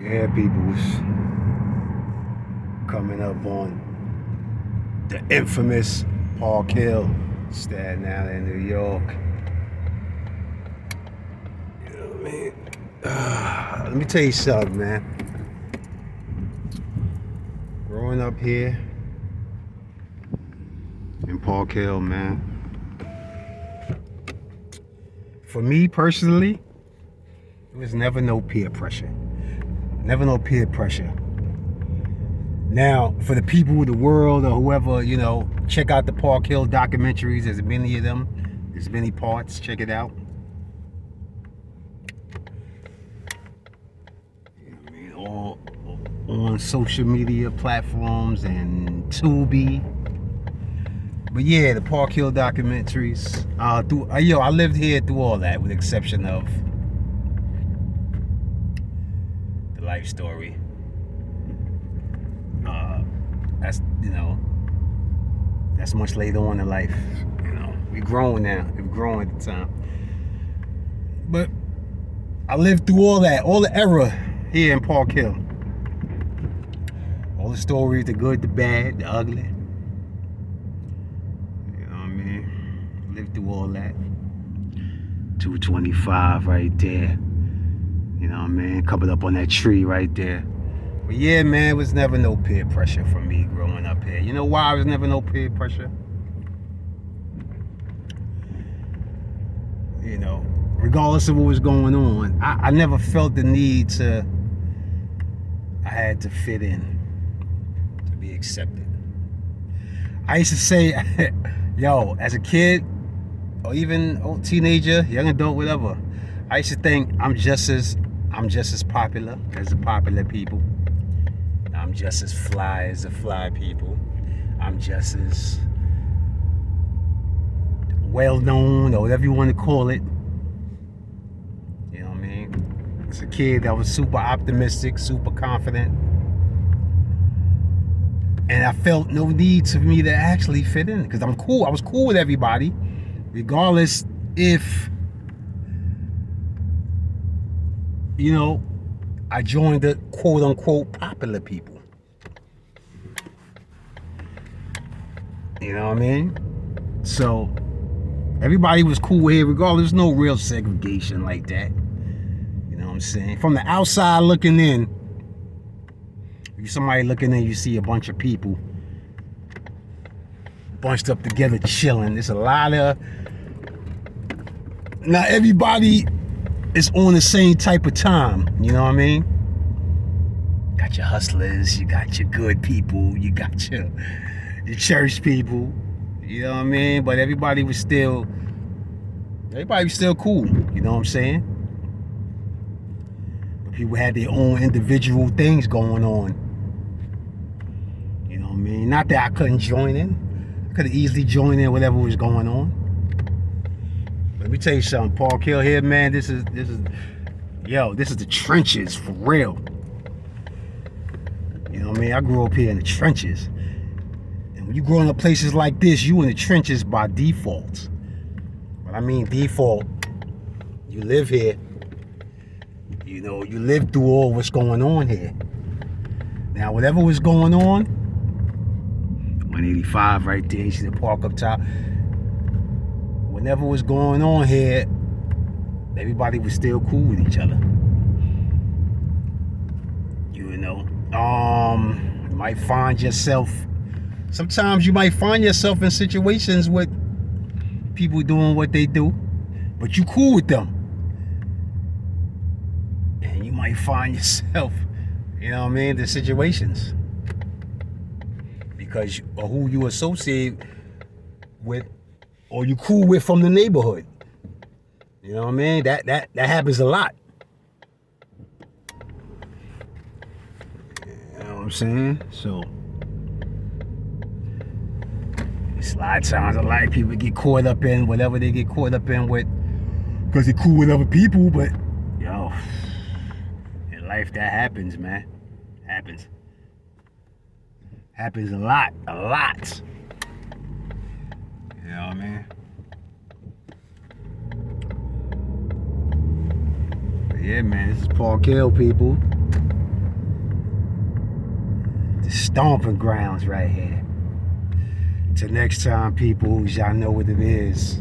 Yeah, peoples, coming up on the infamous Park Hill, Staten Island, New York. You know what I mean? Let me tell you something, man. Growing up here in Park Hill, man, for me personally, it was never no peer pressure. Never no peer pressure. Now, for the people of the world or whoever, check out the Park Hill documentaries. There's many of them. There's many parts. Check it out. All on social media platforms and Tubi. But yeah, the Park Hill documentaries. I lived here through all that, with the exception of the life story. That's much later on in life. We grown now. We've grown at the time. But I lived through all that, all the era here in Park Hill. All the stories, the good, the bad, the ugly. You know what I mean? Lived through all that. 225 right there. You know what I mean? Covered up on that tree right there. But yeah, man, it was never no peer pressure for me growing up here. You know why it was never no peer pressure? Regardless of what was going on, I never felt the need I had to fit in, to be accepted. I used to say, yo, as a kid, or even old teenager, young adult, whatever, I used to think I'm just as popular as the popular people. I'm just as fly as the fly people. I'm just as well known, or whatever you want to call it. You know what I mean? As a kid, I was super optimistic, super confident. And I felt no need for me to actually fit in, because I'm cool. I was cool with everybody, regardless if, I joined the quote unquote popular people. You know what I mean? So everybody was cool here, regardless. There's no real segregation like that. You know what I'm saying? From the outside looking in, if somebody looking in, you see a bunch of people bunched up together chilling. There's a lot of, not everybody is on the same type of time. You know what I mean? Got your hustlers, you got your good people, you got your church people. You know what I mean? But everybody was still cool. You know what I'm saying? But people had their own individual things going on. You know what I mean? Not that I couldn't join in. I could have easily joined in whatever was going on. Let me tell you something, Park Hill here, man. This is the trenches for real. You know what I mean? I grew up here in the trenches. And when you grow up places like this, you in the trenches by default. What I mean default, you live here. You live through all what's going on here. Now, whatever was going on, 185 right there, you see the park up top. Whatever was going on here, everybody was still cool with each other. You might find yourself, sometimes you might find yourself in situations with people doing what they do, but you cool with them. And you might find yourself, in situations because of who you associate with or you cool with from the neighborhood. You know what I mean? That happens a lot. You know what I'm saying? So it's a lot of times a lot of people get caught up in whatever they get caught up in with because they're cool with other people, but in life that happens, man. Happens a lot. You know what I mean? But yeah, man, this is Park Hill, people. The stomping grounds right here. Till next time, people, y'all know what it is.